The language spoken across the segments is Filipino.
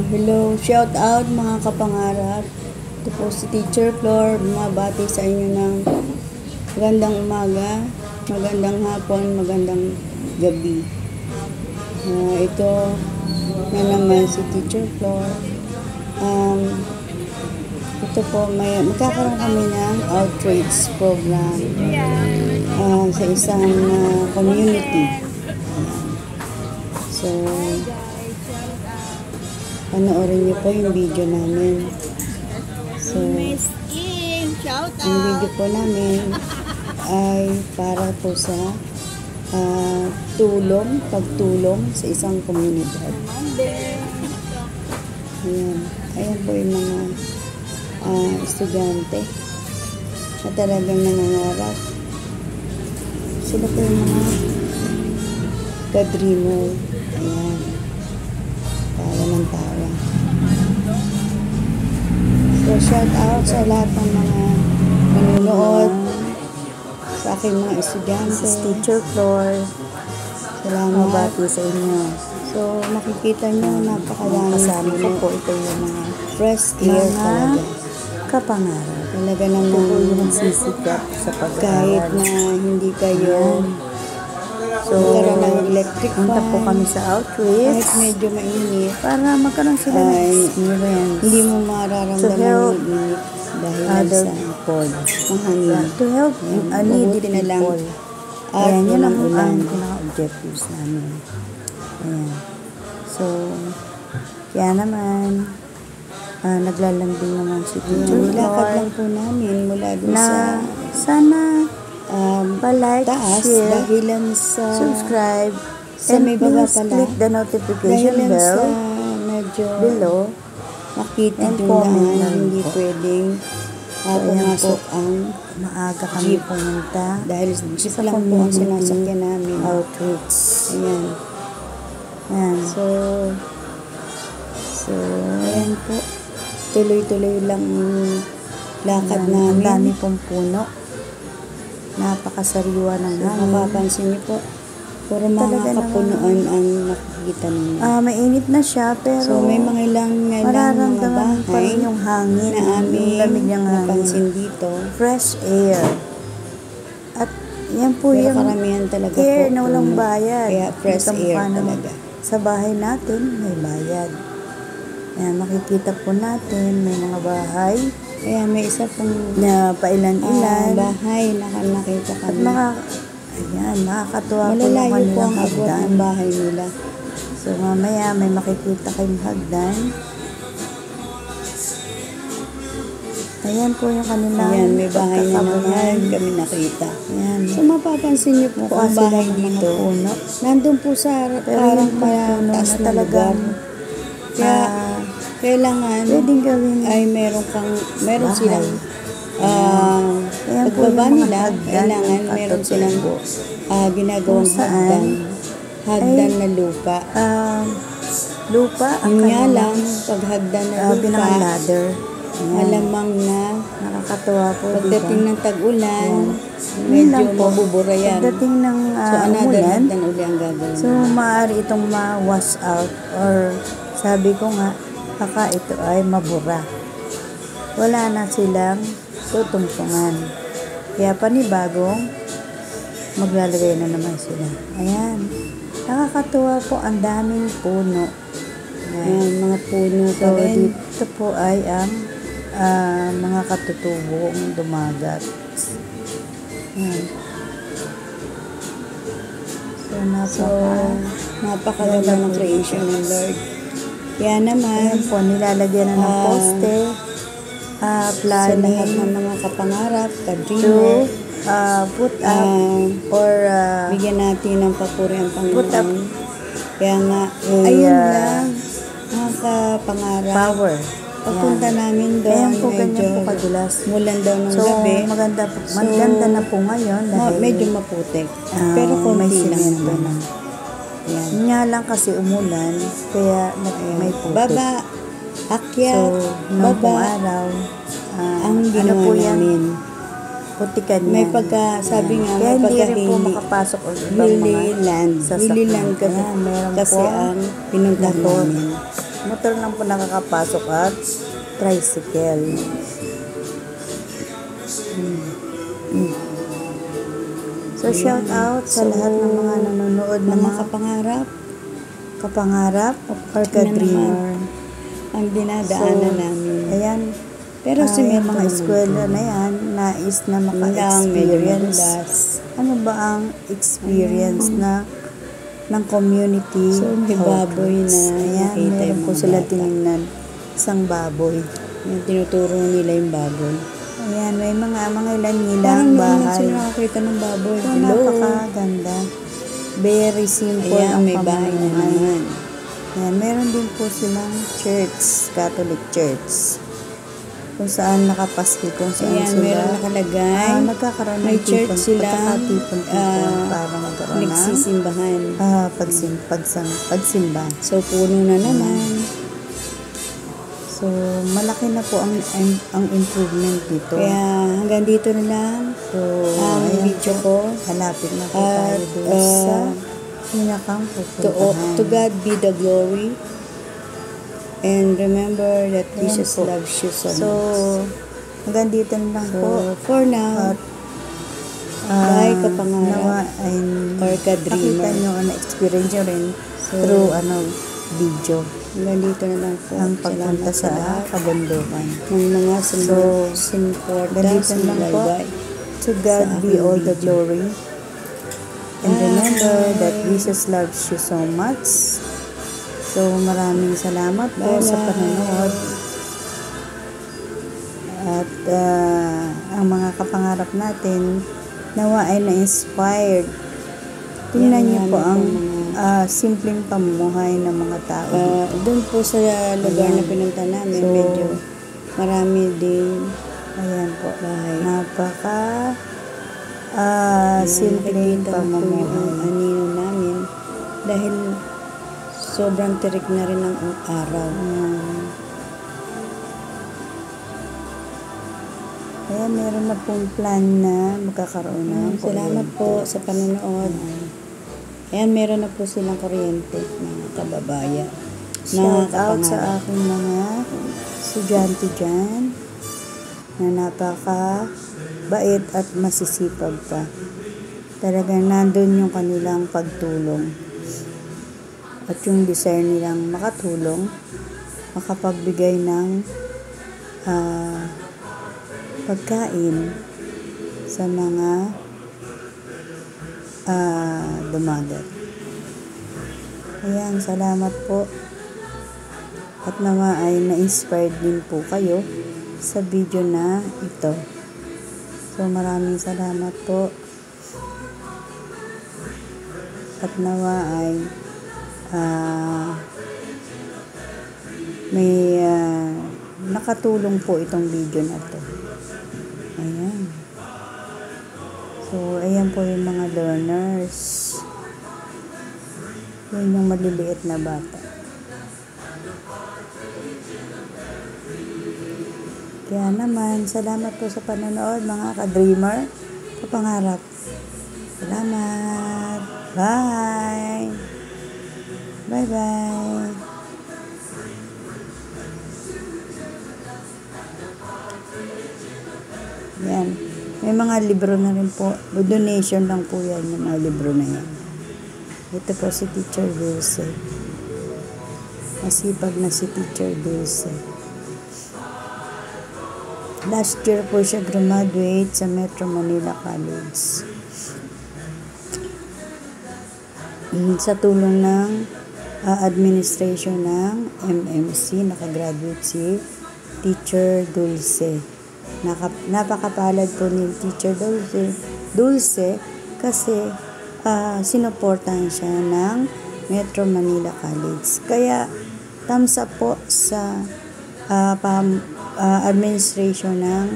Hello, shout out mga kapangarap. Ito po si Teacher Flor, bumabati sa inyo ng magandang umaga, magandang hapon, magandang gabi. Ito na naman si Teacher Flor. Ito po, magkakaroon kami ng outreach program sa isang community. So, panoorin niyo po yung video namin. So, ang video po namin ay para po sa pagtulong sa isang komunidad. Ayan po yung mga estudyante na talagang nangangarap. Sila po yung mga ka-dreamer. Ayan. Tawa ng tawa. So, shout out sa lahat ng mga manunood, sa aking mga estudyante. Teacher Flor, Salamat. mabati sa inyo. So, makikita nyo, napakadami Kasama ko sila. po ito yung mga Fresh air talaga. kapangarap. Talaga Ito po yung naman, nagsisikap sa kahit pag-aaral. na hindi kayo So, magkaroon ng electric punta po fan, kami sa outreach kahit medyo mainit, para magkaroon sila ng ay, experience hindi mo mararamdaman To help yung init dahil other sa people. mahangin. To help needy Mabuti na lang. people. At Ayan, yun ang ulan. pinaka-objectives namin. Ayan. So, kaya naman, naglalambing naman si Teacher Nilakad Flor lang po namin mula dun na sa sana palike, taas share, dahilan sa subscribe, sa and may baba please pala. click the notification dahilan sa bell medyo below. makitid and yung comment daan, na rin hindi po. pwedeng ayan pumasok po. ang Maaga kami Jeep. pumunta dahil jeep sa lang po ang community sinasakyan namin. outreach. Ayan. Ayan. So, ayan po. Tuloy-tuloy lang ang lakad Ayan, ang namin. dami pong puno. Napakasariwa ng So, hangin. mapapansin niyo po, puro mga Talaga kapunuan ang nakikita ninyo. Mainit na siya, pero So, may mga ilang mga mararamdaman pa bahay rin yung hangin, na yung aming lamig ng napansin hangin. dito. Fresh air. At yan po Pero yung karamihan talaga air po. na walang puno. bayad. Kaya fresh Hindi air kamukha ng talaga. Sa bahay natin, may bayad. Ayan, makikita po natin, may mga bahay Kaya may isa pong na pailan-ilan. bahay na nakita At kami. ayan, nakakatuwa po yung Malalayo po kanilang ang abot hagdan. ng bahay nila. So, mamaya may makikita kayong hagdan. Ayan po yung kanilang Ayan, may bahay na naman pagkakabayan. kami nakita. Ayan. So, mapapansin niyo po Mukha ang sila bahay ng mga dito. puno. Nandun po sa Pero parang yung puno mataas na na talagang lugar. Kaya, kailangan pwedeng gawin ay meron bahay. silang Ayan po pagbaba yung mga nila, hagdan kailangan ng meron silang katutubo. ginagawang Kung saan, hagdan na lupa. Lupa ang Yun nga kanilang lang, pag hagdan na lupa, pinaka-ladder. malamang na Nakakatuwa po, pagdating diba? ng tag-ulan, Yun medyo lang po. mabubura yan. Pagdating ng So, another umulan, hagdan uli ang gagawin. so maaari itong ma-wash out or sabi ko nga, baka ito ay mabura. Wala na silang tutungtungan. Kaya panibagong maglalagay na naman sila. Ayan. Nakakatuwa po, ang daming puno. Ayan, mga puno pa So, rin. dito po ay ang mga katutubong dumagat. Ayan. So, So, napakaganda ng creation ng Lord. Kaya naman, ayan po, nilalagyan na ng poste, sa planning lahat ng mga kapangarap, to ka-dreamer, put up or bigyan natin ng papuri ang put up Panginoon. Kaya nga, a, ayun lang, mga kapangarap. power. Pagpunta namin doon, Ayan po, ganyan medyo po kadulas. mulan daw ng So, gabi. maganda na po ngayon dahil Medyo maputik. Pero may konti lang simento naman. na. Ayan. Nga lang kasi umulan, kaya may putik. Baba, akyat, So, noong pong baba, araw, ang ginawa po yan? namin. putikan May yan. sabi nga, Kaya may hindi rin po pagka makapasok o ibang mga Hillyland. sasakyan. Hillyland kasi, Ayan, meron kasi po ang pinuntahan motor. namin. Motor lang po nakakapasok at tricycle. So, shout out sa So, lahat ng mga nanonood ng Mga mga kapangarap or ka-dreamer. Ang dinadaanan So, namin. Ayan, Pero si yung mga eskwela na yan, nais na maka-experience. Ano ba ang experience ng community? So, may baboy na Ayan, nakita meron yung po mga sila bata. tinignan. Isang baboy. Yung tinuturo nila yung baboy. Ayan, may mga Parang ilan-ilang noon lang bahay. sila nakakita ng baboy. So, Hello. napakaganda. Very simple Ayan, ang may bahay na pamumuhay. naman. Ayan, meron din po silang church, Catholic Church. Kung saan nakapaskil, kung saan Ayan, sila meron nakalagay. nagkakaroon May ng church sila, pagkakatipon-tipon para magkaroon ng Nagsisimbahan. pagsimba. So, puno na naman. So, malaki na po ang improvement dito. Kaya hanggang dito na lang So, ang ayan video po. ko. Hanapin na po At, tayo doon sa pinakang pupuntahan. To God be the glory. And remember that Ayan Jesus po. loves you so So, much. hanggang dito na lang po. So, for now, At, bye nawa kapangarap ay or nakita ka-dreamer. nyo, na-experience nyo rin So, through video hanggang dito na lang po. ang pagpunta Salamat sa lahat kabundukan. ng mga So, sumuporta, ganito lang po. sumubaybay. To God Sa be aking all the video. glory. And remember that Jesus loves you so much. So, maraming salamat po sa Bye-bye. panonood. At ang mga kapangarap natin nawa ay na-inspired. Tingnan Yan, niyo po marami ang pong simpleng pamumuhay ng mga tao. Doon po sa lugar na Ayan. pinunta namin, So, medyo marami din Ayan po. bahay. Napaka simpleng Nakikita ko po yung pamumuhay. anino namin dahil sobrang tirik na rin ang araw. Kaya meron na pong plan na magkakaroon ng Salamat po sa panonood. Ayan, meron na po silang kuryente, mga kababayan. Shout Mga out kapangarap. sa aking mga estudyante dyan na napaka bait at masisipag pa. Talagang nandun yung kanilang pagtulong at yung desire nilang makatulong, makapagbigay ng pagkain sa mga dumagat. Ayan, salamat po. At nawa ay na-inspired din po kayo sa video na ito. So, maraming salamat po. At nawa ay may nakatulong po itong video na to. Ayan. So, ayan po yung mga learners. Yan yung maliliit na bata. Kaya naman, salamat po sa panonood mga ka-dreamer, kapangarap. Salamat. Bye. Bye-bye. Yan. May mga libro na rin po. Donation lang po yan, yung mga libro na yan. Ito po si Teacher Dulce. Masipag na si Teacher Dulce. Last year po siya graduate sa Metro Manila College. Sa tulong ng administration ng MMC, nakagraduate si Teacher Dulce. Napakapalad po ni Teacher Dulce kasi sinuportahan siya ng Metro Manila College. Kaya thumbs up po sa administration ng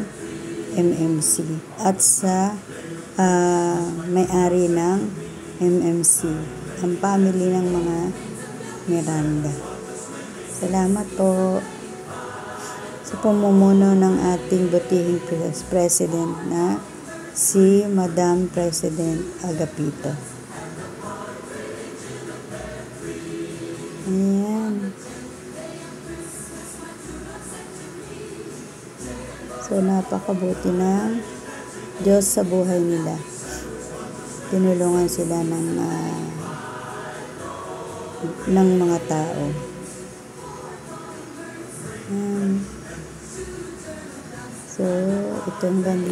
MMC at sa may-ari ng MMC, ang family ng mga Miranda. Salamat po sa pamumuno ng ating butihing president na si Madam President Agapito. Ayan. So, napakabuti ng Diyos sa buhay nila. Tinulungan sila ng mga tao. Ayan. So, ito hanggang